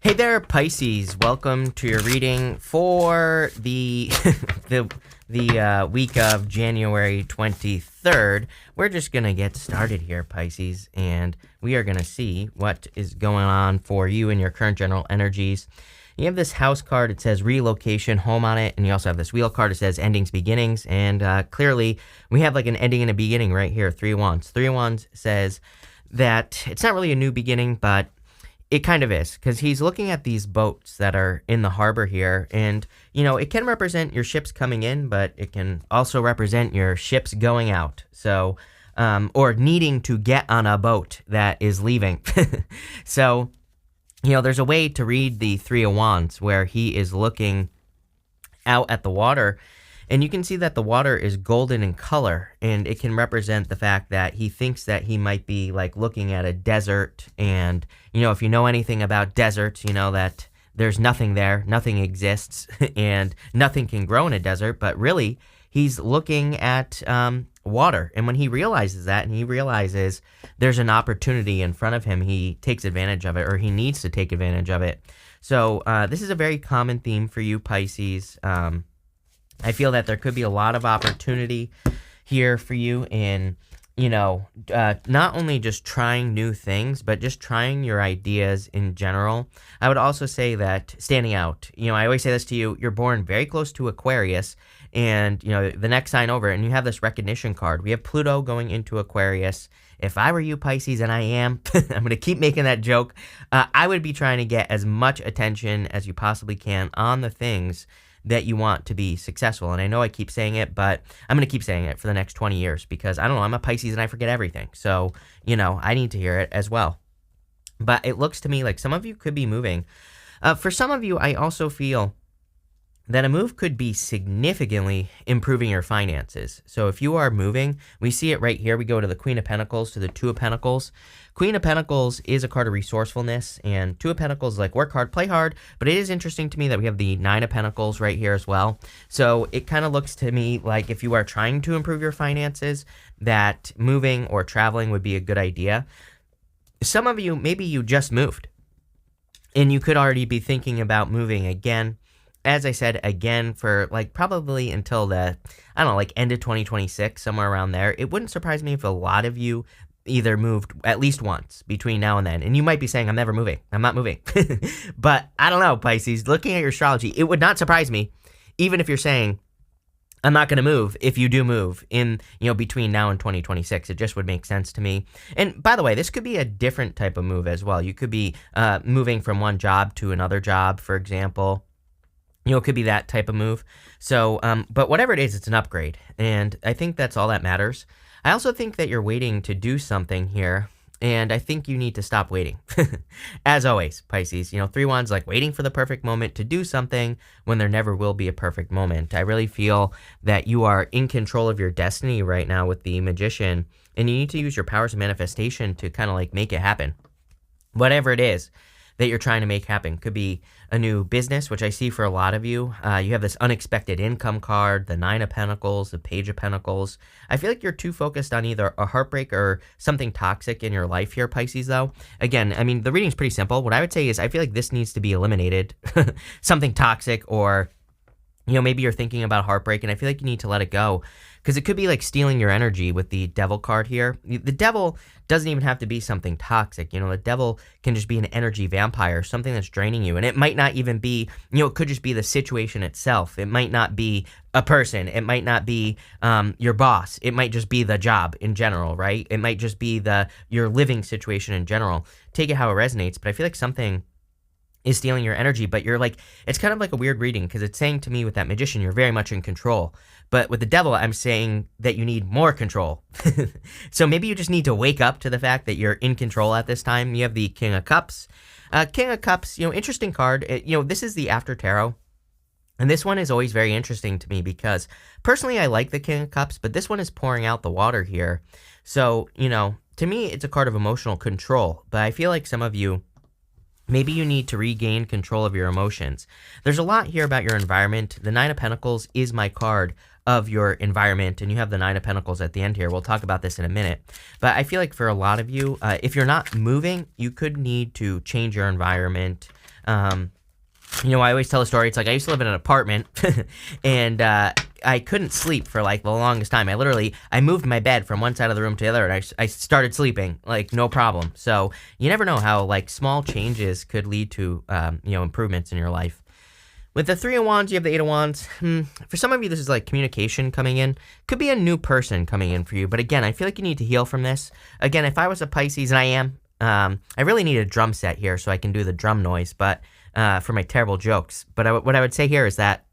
Hey there, Pisces. Welcome to your reading for the the week of January 23rd. We're just gonna get started here, Pisces, and we are gonna see what is going on for you in your current general energies. You have this house card. It says relocation, home on it, and you also have this wheel card. It says endings, beginnings, and clearly we have like an ending and a beginning right here. Three of Wands. Three of Wands says that it's not really a new beginning, but it kind of is, because he's looking at these boats that are in the harbor here, and, you know, it can represent your ships coming in, but it can also represent your ships going out, so, or needing to get on a boat that is leaving. So, you know, there's a way to read the Three of Wands where he is looking out at the water, and you can see that the water is golden in color, and it can represent the fact that he thinks that he might be like looking at a desert. And, you know, if you know anything about deserts, you know that there's nothing there, nothing exists, and nothing can grow in a desert. But really, he's looking at water. And when he realizes that, and he realizes there's an opportunity in front of him, he takes advantage of it, or he needs to take advantage of it. So this is a very common theme for you, Pisces. I feel that there could be a lot of opportunity here for you in, you know, not only just trying new things, but just trying your ideas in general. I would also say that standing out, you know, I always say this to you, you're born very close to Aquarius, and, you know, the next sign over, and you have this recognition card. We have Pluto going into Aquarius. If I were you, Pisces, and I am, I'm going to keep making that joke, I would be trying to get as much attention as you possibly can on the things that you want to be successful. And I know I keep saying it, but I'm going to keep saying it for the next 20 years because, I don't know, I'm a Pisces and I forget everything. So, you know, I need to hear it as well. But it looks to me like some of you could be moving. For some of you, I also feel that a move could be significantly improving your finances. So if you are moving, we see it right here. We go to the Queen of Pentacles to the Two of Pentacles. Queen of Pentacles is a card of resourcefulness, and Two of Pentacles is like work hard, play hard. But it is interesting to me that we have the Nine of Pentacles right here as well. So it kind of looks to me like if you are trying to improve your finances, that moving or traveling would be a good idea. Some of you, maybe you just moved, and you could already be thinking about moving again. As I said, again, for like probably until the, I don't know, like end of 2026, somewhere around there. It wouldn't surprise me if a lot of you either moved at least once between now and then. And you might be saying, I'm never moving. I'm not moving. But I don't know, Pisces. Looking at your astrology, it would not surprise me, even if you're saying, I'm not going to move, if you do move in, you know, between now and 2026. It just would make sense to me. And by the way, this could be a different type of move as well. You could be moving from one job to another job, for example. You know, it could be that type of move. So, but whatever it is, it's an upgrade. And I think that's all that matters. I also think that you're waiting to do something here. And I think you need to stop waiting. As always, Pisces, you know, Three Wands, like waiting for the perfect moment to do something when there never will be a perfect moment. I really feel that you are in control of your destiny right now with the Magician. And you need to use your powers of manifestation to kind of like make it happen. Whatever it is that you're trying to make happen. Could be a new business, which I see for a lot of you. You have this unexpected income card, the Nine of Pentacles, the Page of Pentacles. I feel like you're too focused on either a heartbreak or something toxic in your life here, Pisces, though. Again, I mean, the reading's pretty simple. What I would say is I feel like this needs to be eliminated. Something toxic, or, you know, maybe you're thinking about heartbreak, and I feel like you need to let it go. Because it could be like stealing your energy with the Devil card here. The Devil doesn't even have to be something toxic. You know, the Devil can just be an energy vampire, something that's draining you. And it might not even be, you know, it could just be the situation itself. It might not be a person. It might not be your boss. It might just be the job in general, right? It might just be your living situation in general. Take it how it resonates. But I feel like something is stealing your energy, but you're like, it's kind of like a weird reading, because it's saying to me with that Magician, you're very much in control. But with the Devil, I'm saying that you need more control. So maybe you just need to wake up to the fact that you're in control at this time. You have the King of Cups. King of Cups, you know, interesting card. You know, this is the After Tarot. And this one is always very interesting to me because personally I like the King of Cups, but this one is pouring out the water here. So, you know, to me, it's a card of emotional control. But I feel like some of you, maybe you need to regain control of your emotions. There's a lot here about your environment. The Nine of Pentacles is my card of your environment, and you have the Nine of Pentacles at the end here. We'll talk about this in a minute. But I feel like for a lot of you, if you're not moving, you could need to change your environment. I always tell a story. It's like I used to live in an apartment and I couldn't sleep for like the longest time. I moved my bed from one side of the room to the other and I started sleeping like no problem. So you never know how like small changes could lead to, improvements in your life. With the Three of Wands, you have the Eight of Wands. For some of you, this is like communication coming in. Could be a new person coming in for you. But again, I feel like you need to heal from this. Again, if I was a Pisces, and I am, I really need a drum set here so I can do the drum noise, but for my terrible jokes. But what I would say here is that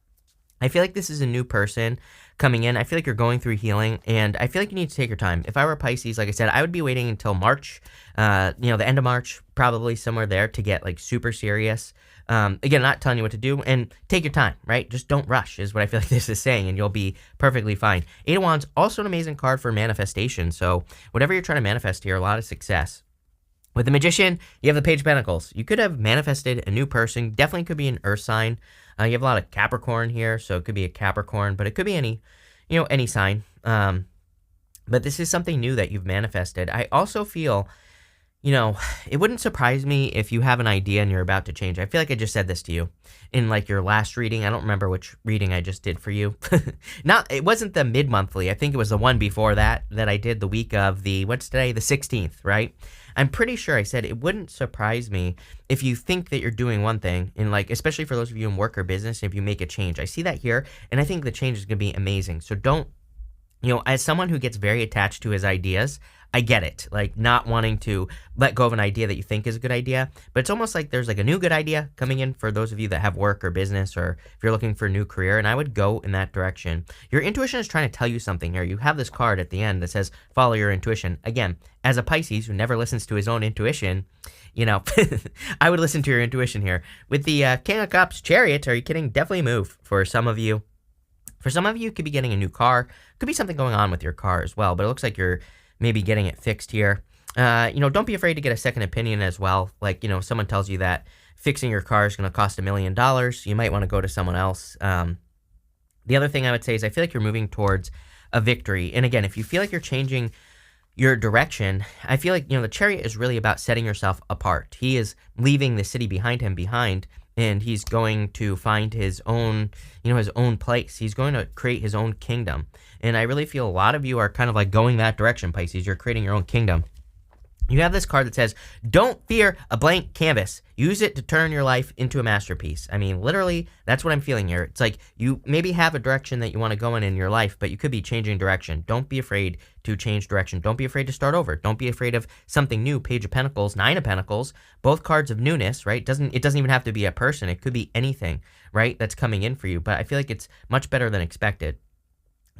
I feel like this is a new person coming in. I feel like you're going through healing, and I feel like you need to take your time. If I were Pisces, like I said, I would be waiting until March, the end of March, probably somewhere there to get like super serious. Again, not telling you what to do, and take your time, right? Just don't rush is what I feel like this is saying, and you'll be perfectly fine. Eight of Wands, also an amazing card for manifestation. So whatever you're trying to manifest here, a lot of success. With the Magician, you have the Page of Pentacles. You could have manifested a new person. Definitely could be an Earth sign. You have a lot of Capricorn here, so it could be a Capricorn, but it could be any sign. But this is something new that you've manifested. I also feel, it wouldn't surprise me if you have an idea and you're about to change. I feel like I just said this to you in like your last reading. I don't remember which reading I just did for you. It wasn't the mid-monthly. I think it was the one before that I did the week of what's today? The 16th, right? I'm pretty sure I said it wouldn't surprise me if you think that you're doing one thing, and like, especially for those of you in work or business, if you make a change. I see that here, and I think the change is going to be amazing. So don't, as someone who gets very attached to his ideas, I get it, like not wanting to let go of an idea that you think is a good idea, but it's almost like there's like a new good idea coming in for those of you that have work or business, or if you're looking for a new career, and I would go in that direction. Your intuition is trying to tell you something here. You have this card at the end that says, follow your intuition. Again, as a Pisces who never listens to his own intuition, I would listen to your intuition here. With the King of Cups, Chariot, are you kidding? Definitely move for some of you. For some of you, could be getting a new car. Could be something going on with your car as well, but it looks like you're maybe getting it fixed here. Don't be afraid to get a second opinion as well. Like, someone tells you that fixing your car is going to cost $1 million. You might want to go to someone else. The other thing I would say is I feel like you're moving towards a victory. And again, if you feel like you're changing your direction, I feel like, the Chariot is really about setting yourself apart. He is leaving the city behind him and he's going to find his own, his own place. He's going to create his own kingdom. And I really feel a lot of you are kind of like going that direction, Pisces. You're creating your own kingdom. You have this card that says, don't fear a blank canvas. Use it to turn your life into a masterpiece. I mean, literally, that's what I'm feeling here. It's like you maybe have a direction that you want to go in your life, but you could be changing direction. Don't be afraid to change direction. Don't be afraid to start over. Don't be afraid of something new. Page of Pentacles, Nine of Pentacles, both cards of newness, right? It doesn't even have to be a person. It could be anything, right, that's coming in for you. But I feel like it's much better than expected.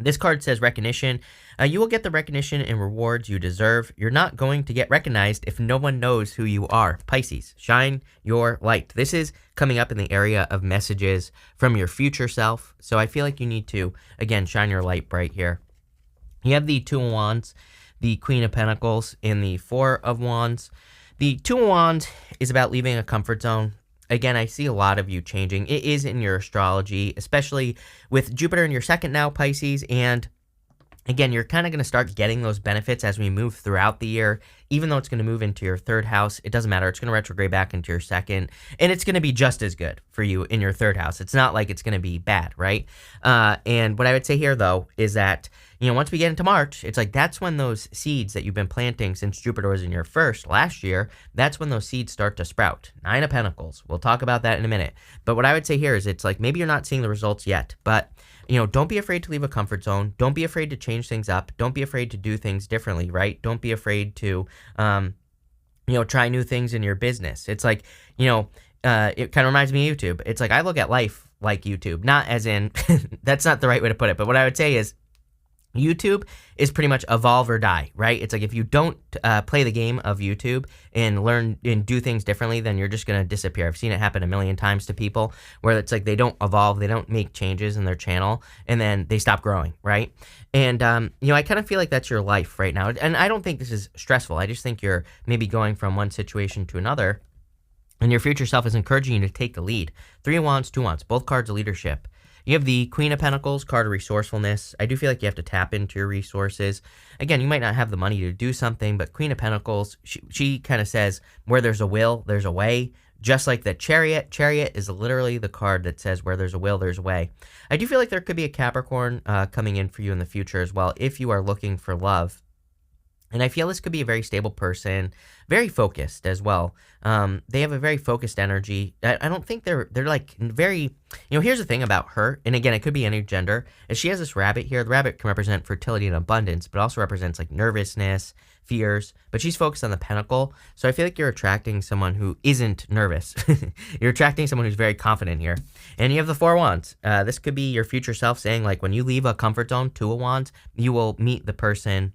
This card says recognition. You will get the recognition and rewards you deserve. You're not going to get recognized if no one knows who you are. Pisces, shine your light. This is coming up in the area of messages from your future self. So I feel like you need to, again, shine your light bright here. You have the Two of Wands, the Queen of Pentacles, and the Four of Wands. The Two of Wands is about leaving a comfort zone. Again, I see a lot of you changing. It is in your astrology, especially with Jupiter in your second now, Pisces. And again, you're kind of going to start getting those benefits as we move throughout the year. Even though it's going to move into your third house, it doesn't matter. It's going to retrograde back into your second. And it's going to be just as good for you in your third house. It's not like it's going to be bad, right? And what I would say here, though, is that once we get into March, it's like that's when those seeds that you've been planting since Jupiter was in your first last year, that's when those seeds start to sprout. Nine of Pentacles. We'll talk about that in a minute. But what I would say here is it's like maybe you're not seeing the results yet, but don't be afraid to leave a comfort zone. Don't be afraid to change things up. Don't be afraid to do things differently, right? Don't be afraid to, try new things in your business. It's like, it kind of reminds me of YouTube. It's like I look at life like YouTube, not as in, that's not the right way to put it, but what I would say is YouTube is pretty much evolve or die, right? It's like if you don't play the game of YouTube and learn and do things differently, then you're just going to disappear. I've seen it happen a million times to people where it's like they don't evolve, they don't make changes in their channel, and then they stop growing, right? And, I kind of feel like that's your life right now. And I don't think this is stressful. I just think you're maybe going from one situation to another, and your future self is encouraging you to take the lead. Three of Wands, Two of Wands, both cards of leadership. You have the Queen of Pentacles, card of resourcefulness. I do feel like you have to tap into your resources. Again, you might not have the money to do something, but Queen of Pentacles, she kind of says, where there's a will, there's a way. just like the Chariot. Chariot is literally the card that says where there's a will, there's a way. I do feel like there could be a Capricorn coming in for you in the future as well if you are looking for love. And I feel this could be a very stable person, very focused as well. They have a very focused energy. I don't think they're like very, here's the thing about her, and again, it could be any gender, is she has this rabbit here. The rabbit can represent fertility and abundance, but also represents like nervousness, fears, but she's focused on the pentacle. So I feel like you're attracting someone who isn't nervous. You're attracting someone who's very confident here. And you have the Four of Wands. This could be your future self saying like when you leave a comfort zone, Two of Wands, you will meet the person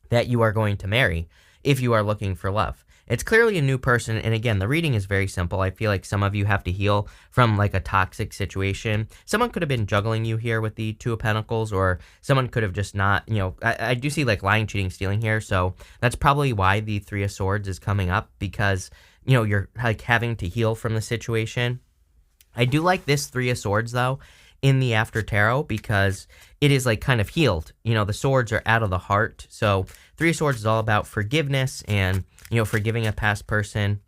that you are going to marry if you are looking for love. It's clearly a new person, and again, the reading is very simple. I feel like some of you have to heal from like a toxic situation. Someone could have been juggling you here with the Two of Pentacles, or someone could have just not, I do see like lying, cheating, stealing here, so that's probably why the Three of Swords is coming up, because, you're like having to heal from the situation. I do like this Three of Swords, though, in the After Tarot, because it is like kind of healed. The swords are out of the heart. So Three of Swords is all about forgiveness and, forgiving a past person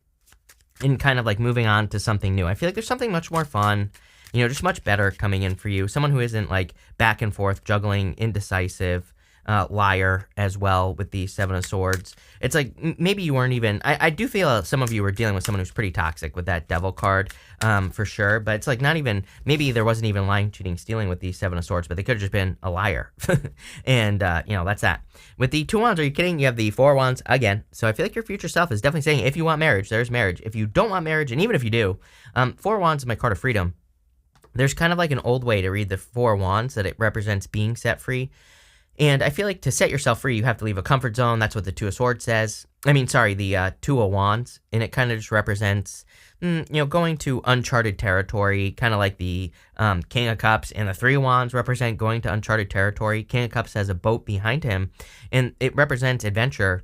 and kind of like moving on to something new. I feel like there's something much more fun, just much better coming in for you. Someone who isn't like back and forth, juggling, indecisive, liar as well with the Seven of Swords. It's like maybe you weren't even, I do feel some of you were dealing with someone who's pretty toxic with that Devil card, for sure, but it's like not even, maybe there wasn't even lying, cheating, stealing with the Seven of Swords, but they could have just been a liar. And that's that. With the Two Wands, are you kidding? You have the Four Wands again. So I feel like your future self is definitely saying if you want marriage, there's marriage. If you don't want marriage, and even if you do, Four Wands is my card of freedom. There's kind of like an old way to read the Four Wands, that it represents being set free. And I feel like to set yourself free, you have to leave a comfort zone. That's what the Two of Swords says. The Two of Wands. And it kind of just represents, going to uncharted territory, kind of like the King of Cups and the Three of Wands represent going to uncharted territory. King of Cups has a boat behind him, and it represents adventure.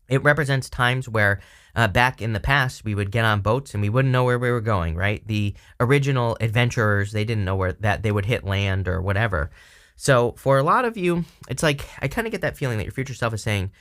It represents times where back in the past, we would get on boats and we wouldn't know where we were going, right? The original adventurers, they didn't know that they would hit land or whatever. So for a lot of you, it's like, I kind of get that feeling that your future self is saying,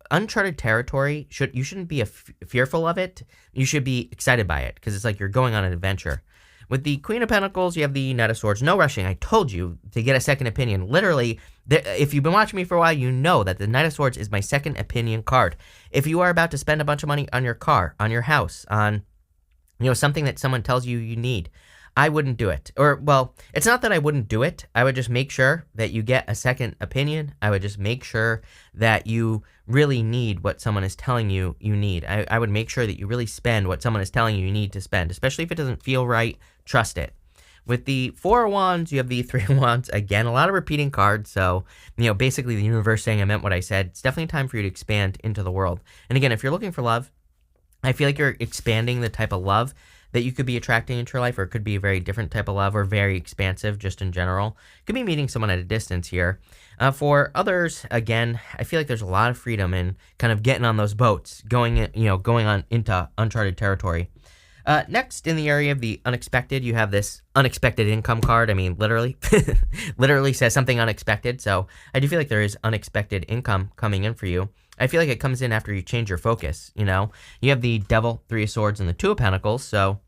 uncharted territory, you shouldn't be fearful of it. You should be excited by it, because it's like you're going on an adventure. With the Queen of Pentacles, you have the Knight of Swords. No rushing. I told you to get a second opinion. Literally, if you've been watching me for a while, you know that the Knight of Swords is my second opinion card. If you are about to spend a bunch of money on your car, on your house, on, something that someone tells you you need, I wouldn't do it. Or, well, it's not that I wouldn't do it. I would just make sure that you get a second opinion. I would just make sure that you really need what someone is telling you you need. I would make sure that you really spend what someone is telling you you need to spend, especially if it doesn't feel right. Trust it. With the Four of Wands, you have the Three of Wands. Again, a lot of repeating cards. So, basically the universe saying I meant what I said. It's definitely time for you to expand into the world. And again, if you're looking for love, I feel like you're expanding the type of love that you could be attracting into your life, or it could be a very different type of love, or very expansive just in general. Could be meeting someone at a distance here. For others, again, I feel like there's a lot of freedom in kind of getting on those boats, going on into uncharted territory. Next, in the area of the unexpected, you have this unexpected income card. I mean, literally, literally says something unexpected. So I do feel like there is unexpected income coming in for you. I feel like it comes in after you change your focus, You have the Devil, Three of Swords, and the Two of Pentacles, so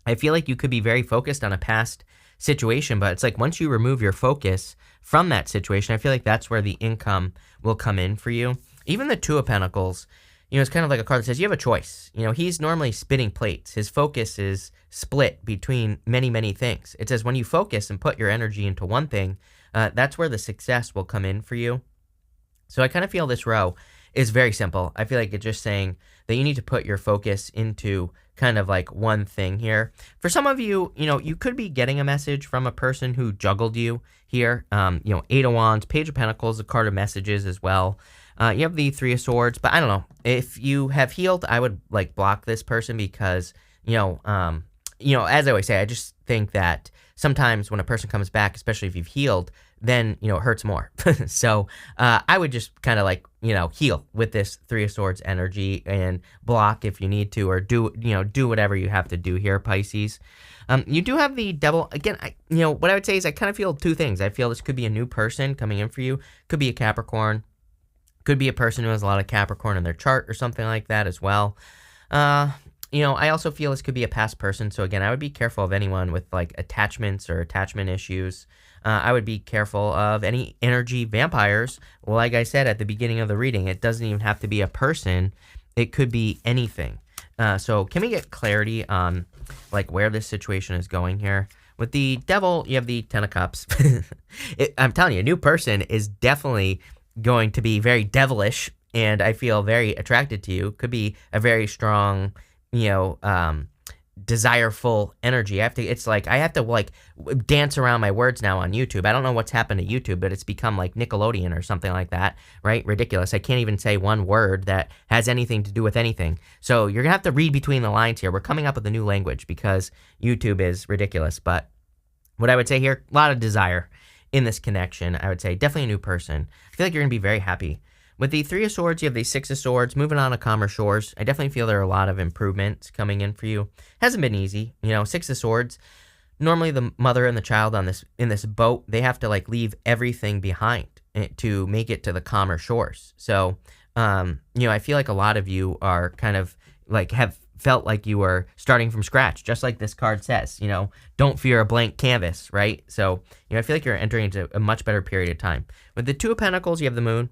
I feel like you could be very focused on a past situation, but it's like once you remove your focus from that situation, I feel like that's where the income will come in for you. Even the Two of Pentacles, it's kind of like a card that says you have a choice. He's normally spinning plates. His focus is split between many, many things. It says when you focus and put your energy into one thing, that's where the success will come in for you. So I kind of feel this row is very simple. I feel like it's just saying that you need to put your focus into kind of like one thing here. For some of you, you could be getting a message from a person who juggled you here. Eight of Wands, Page of Pentacles, a card of messages as well. You have the Three of Swords, but I don't know. If you have healed, I would like block this person because, as I always say, I just think that sometimes when a person comes back, especially if you've healed, then, it hurts more. So I would just kind of like, heal with this Three of Swords energy and block if you need to, or do whatever you have to do here, Pisces. You do have the Devil. Again, what I would say is I kind of feel two things. I feel this could be a new person coming in for you. Could be a Capricorn. Could be a person who has a lot of Capricorn in their chart or something like that as well. I also feel this could be a past person. So again, I would be careful of anyone with like attachments or attachment issues. I would be careful of any energy vampires. Like I said at the beginning of the reading, it doesn't even have to be a person. It could be anything. So can we get clarity on like where this situation is going here? With the devil, you have the Ten of Cups. I'm telling you, a new person is definitely going to be very devilish, and I feel very attracted to you. Could be a very strong, desireful energy. It's like I have to like dance around my words now on YouTube. I don't know what's happened to YouTube, but it's become like Nickelodeon or something like that, right? Ridiculous. I can't even say one word that has anything to do with anything. So you're gonna have to read between the lines here. We're coming up with a new language because YouTube is ridiculous. But what I would say here, a lot of desire in this connection. I would say definitely a new person. I feel like you're gonna be very happy. With the Three of Swords, you have the Six of Swords, moving on to calmer shores. I definitely feel there are a lot of improvements coming in for you. Hasn't been easy. Six of Swords, normally the mother and the child in this boat, they have to like leave everything behind to make it to the calmer shores. So, I feel like a lot of you are kind of like have felt like you were starting from scratch, just like this card says, don't fear a blank canvas, right? So, I feel like you're entering into a much better period of time. With the Two of Pentacles, you have the Moon.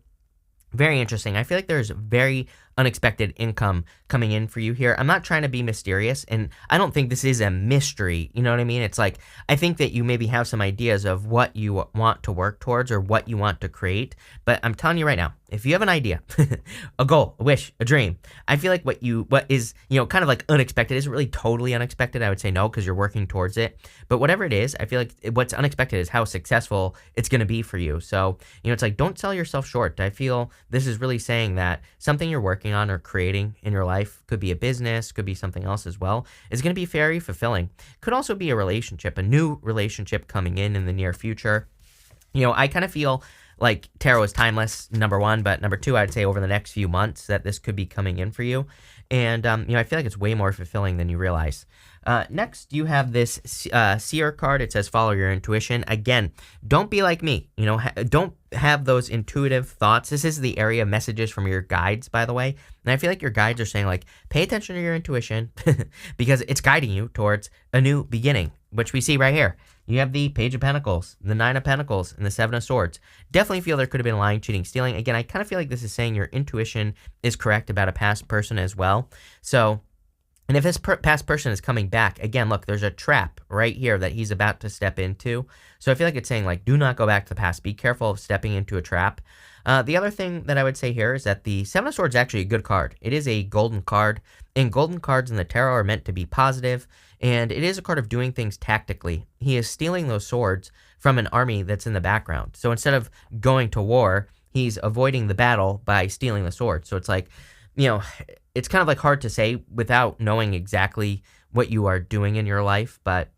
Very interesting. I feel like there's very unexpected income coming in for you here. I'm not trying to be mysterious, and I don't think this is a mystery. You know what I mean? It's like, I think that you maybe have some ideas of what you want to work towards or what you want to create, but I'm telling you right now, if you have an idea, a goal, a wish, a dream, I feel like what is, kind of like unexpected isn't really totally unexpected. I would say no, because you're working towards it. But whatever it is, I feel like what's unexpected is how successful it's going to be for you. So, it's like, don't sell yourself short. I feel this is really saying that something you're working on or creating in your life, could be a business, could be something else as well, is going to be very fulfilling. Could also be a relationship, a new relationship coming in the near future. I kind of feel like tarot is timeless, number one, but number two, I'd say over the next few months that this could be coming in for you. And, I feel like it's way more fulfilling than you realize. Next, you have this seer card. It says, follow your intuition. Again, don't be like me. Don't have those intuitive thoughts. This is the area of messages from your guides, by the way. And I feel like your guides are saying, like, pay attention to your intuition because it's guiding you towards a new beginning, which we see right here. You have the Page of Pentacles, the Nine of Pentacles, and the Seven of Swords. Definitely feel there could have been lying, cheating, stealing. Again, I kind of feel like this is saying your intuition is correct about a past person as well. So, and if this past person is coming back, again, look, there's a trap right here that he's about to step into. So I feel like it's saying, like, do not go back to the past. Be careful of stepping into a trap. The other thing that I would say here is that the Seven of Swords is actually a good card. It is a golden card, and golden cards in the tarot are meant to be positive, and it is a card of doing things tactically. He is stealing those swords from an army that's in the background. So instead of going to war, he's avoiding the battle by stealing the sword. So it's like, it's kind of like hard to say without knowing exactly what you are doing in your life, but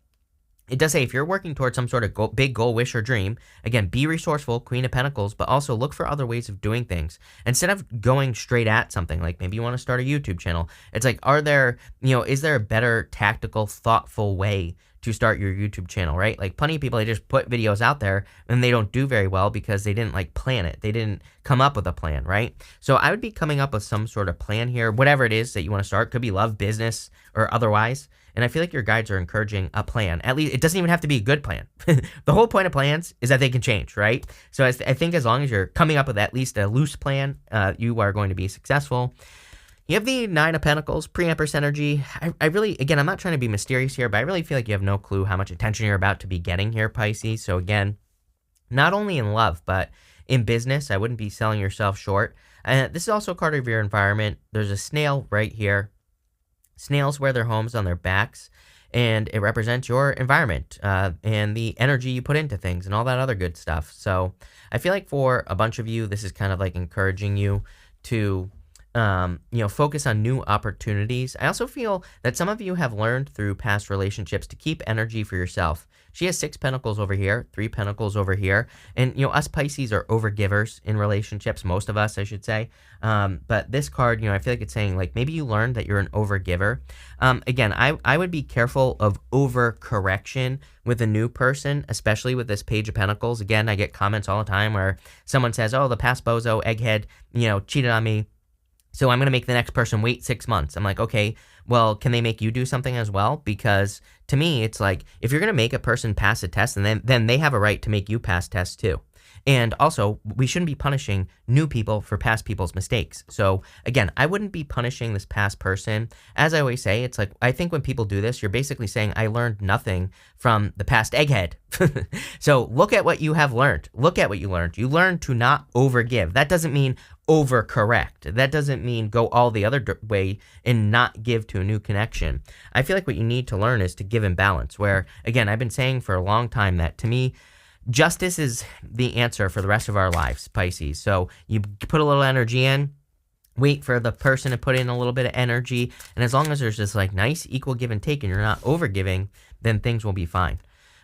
it does say if you're working towards some sort of big goal, wish, or dream, again, be resourceful, Queen of Pentacles, but also look for other ways of doing things. Instead of going straight at something, like maybe you want to start a YouTube channel, it's like, is there a better tactical, thoughtful way to start your YouTube channel, right? Like plenty of people, they just put videos out there and they don't do very well because they didn't like plan it. They didn't come up with a plan, right? So I would be coming up with some sort of plan here, whatever it is that you want to start. Could be love, business, or otherwise. And I feel like your guides are encouraging a plan. At least it doesn't even have to be a good plan. The whole point of plans is that they can change, right? So I think as long as you're coming up with at least a loose plan, you are going to be successful. You have the Nine of Pentacles, pre-Empress energy. I really, again, I'm not trying to be mysterious here, but I really feel like you have no clue how much attention you're about to be getting here, Pisces. So again, not only in love, but in business, I wouldn't be selling yourself short. This is also a card of your environment. There's a snail right here. Snails wear their homes on their backs, and it represents your environment and the energy you put into things and all that other good stuff. So I feel like for a bunch of you, this is kind of like encouraging you to focus on new opportunities. I also feel that some of you have learned through past relationships to keep energy for yourself. She has 6 pentacles over here, 3 pentacles over here. And, us Pisces are overgivers in relationships. Most of us, I should say. But this card, I feel like it's saying, like, maybe you learned that you're an overgiver. Again, I would be careful of overcorrection with a new person, especially with this Page of Pentacles. Again, I get comments all the time where someone says, oh, the past bozo, egghead, cheated on me, so I'm going to make the next person wait 6 months. I'm like, okay, well, can they make you do something as well? Because to me, it's like if you're going to make a person pass a test, and then they have a right to make you pass tests too. And also, we shouldn't be punishing new people for past people's mistakes. So again, I wouldn't be punishing this past person. As I always say, it's like, I think when people do this, you're basically saying, I learned nothing from the past egghead. So look at what you have learned. Look at what you learned. You learned to not overgive. That doesn't mean overcorrect. That doesn't mean go all the other way and not give to a new connection. I feel like what you need to learn is to give in balance, where, again, I've been saying for a long time that to me, justice is the answer for the rest of our lives, Pisces. So you put a little energy in, wait for the person to put in a little bit of energy, and as long as there's this like nice equal give and take and you're not over giving, then things will be fine.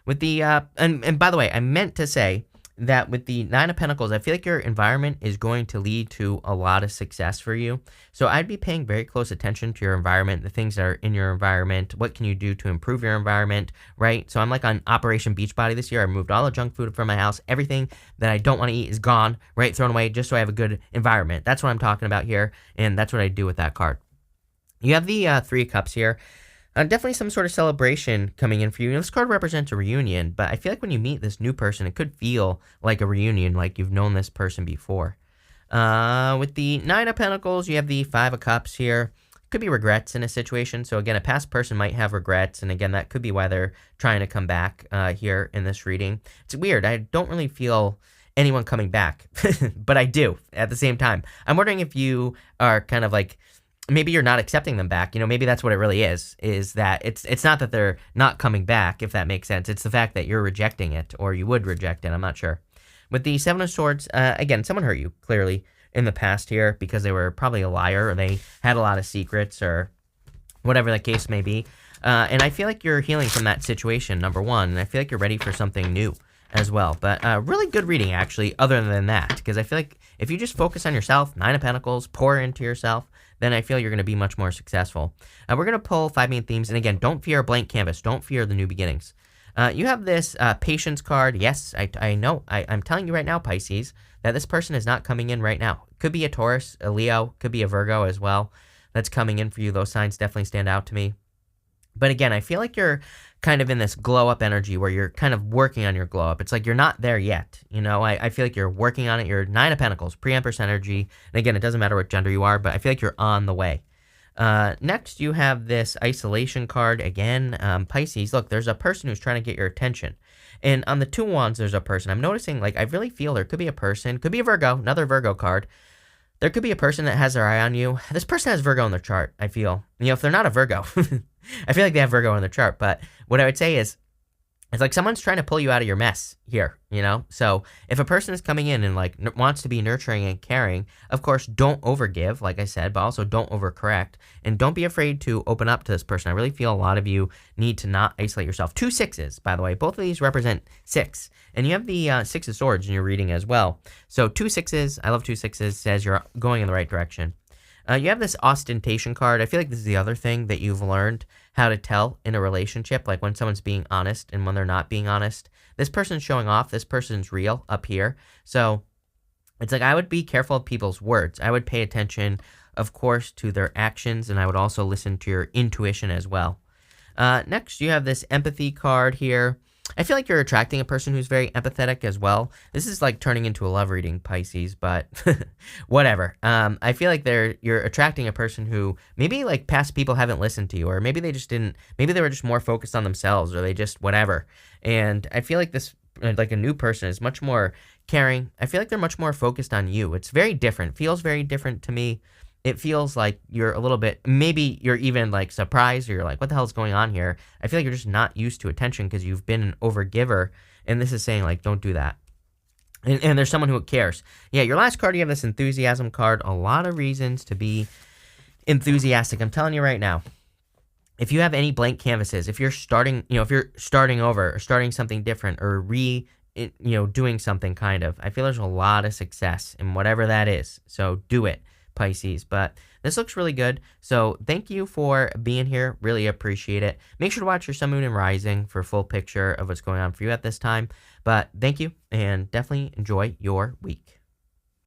With the and by the way, I meant to say that with the Nine of Pentacles, I feel like your environment is going to lead to a lot of success for you. So I'd be paying very close attention to your environment, the things that are in your environment. What can you do to improve your environment, right? So I'm like on Operation Beachbody this year. I moved all the junk food from my house. Everything that I don't want to eat is gone, right? Thrown away just so I have a good environment. That's what I'm talking about here, and that's what I do with that card. You have the Three of Cups here. Definitely some sort of celebration coming in for you. This card represents a reunion, but I feel like when you meet this new person, it could feel like a reunion, like you've known this person before. With the Nine of Pentacles, you have the Five of Cups here. Could be regrets in a situation. So again, a past person might have regrets, and again, that could be why they're trying to come back here in this reading. It's weird. I don't really feel anyone coming back, but I do at the same time. I'm wondering if you are kind of like, maybe you're not accepting them back. You know, maybe that's what it really is that it's not that they're not coming back, if that makes sense. It's the fact that you're rejecting it, or you would reject it. I'm not sure. With the Seven of Swords, again, someone hurt you, clearly, in the past here because they were probably a liar, or they had a lot of secrets, or whatever the case may be. And I feel like you're healing from that situation, number one, and I feel like you're ready for something new as well. But really good reading, actually, other than that, because I feel like if you just focus on yourself, Nine of Pentacles, pour into yourself, then I feel you're going to be much more successful. We're going to pull 5 main themes, and again, don't fear a blank canvas. Don't fear the new beginnings. You have this patience card. Yes, I know. I'm telling you right now, Pisces, that this person is not coming in right now. Could be a Taurus, a Leo, could be a Virgo as well that's coming in for you. Those signs definitely stand out to me. But again, I feel like you're kind of in this glow up energy where you're kind of working on your glow up. It's like you're not there yet. You know, I feel like you're working on it. You're Nine of Pentacles, pre-Empress energy. And again, it doesn't matter what gender you are, but I feel like you're on the way. Next, you have this isolation card. Again, Pisces, look, there's a person who's trying to get your attention. And on the Two of Wands, there's a person. I'm noticing, like, I really feel there could be a person, could be a Virgo, another Virgo card. There could be a person that has their eye on you. This person has Virgo in their chart, I feel. You know, if they're not a Virgo, I feel like they have Virgo in their chart. But what I would say is, it's like someone's trying to pull you out of your mess here, you know? So if a person is coming in and like wants to be nurturing and caring, of course, don't overgive, like I said, but also don't overcorrect. And don't be afraid to open up to this person. I really feel a lot of you need to not isolate yourself. 2 6s, by the way. Both of these represent 6. And you have the 6 of Swords in your reading as well. So 2 6s, I love 2 6s, says you're going in the right direction. You have this ostentation card. I feel like this is the other thing that you've learned how to tell in a relationship, like when someone's being honest and when they're not being honest. This person's showing off. This person's real up here. So it's like I would be careful of people's words. I would pay attention, of course, to their actions, and I would also listen to your intuition as well. Next, you have this empathy card here. I feel like you're attracting a person who's very empathetic as well. This is like turning into a love reading, Pisces, but whatever. I feel like you're attracting a person who maybe like past people haven't listened to you, or maybe they just didn't, maybe they were just more focused on themselves, or they just whatever. And I feel like this, like a new person is much more caring. I feel like they're much more focused on you. It's very different, feels very different to me. It feels like you're a little bit, maybe you're even like surprised, or you're like, what the hell is going on here? I feel like you're just not used to attention because you've been an overgiver. And this is saying like, don't do that. And there's someone who cares. Yeah, your last card, you have this enthusiasm card. A lot of reasons to be enthusiastic. I'm telling you right now, if you have any blank canvases, if you're starting, if you're starting over or starting something different or doing something kind of, I feel there's a lot of success in whatever that is. So do it, Pisces. But this looks really good. So thank you for being here. Really appreciate it. Make sure to watch your Sun, Moon, and Rising for a full picture of what's going on for you at this time. But thank you, and definitely enjoy your week.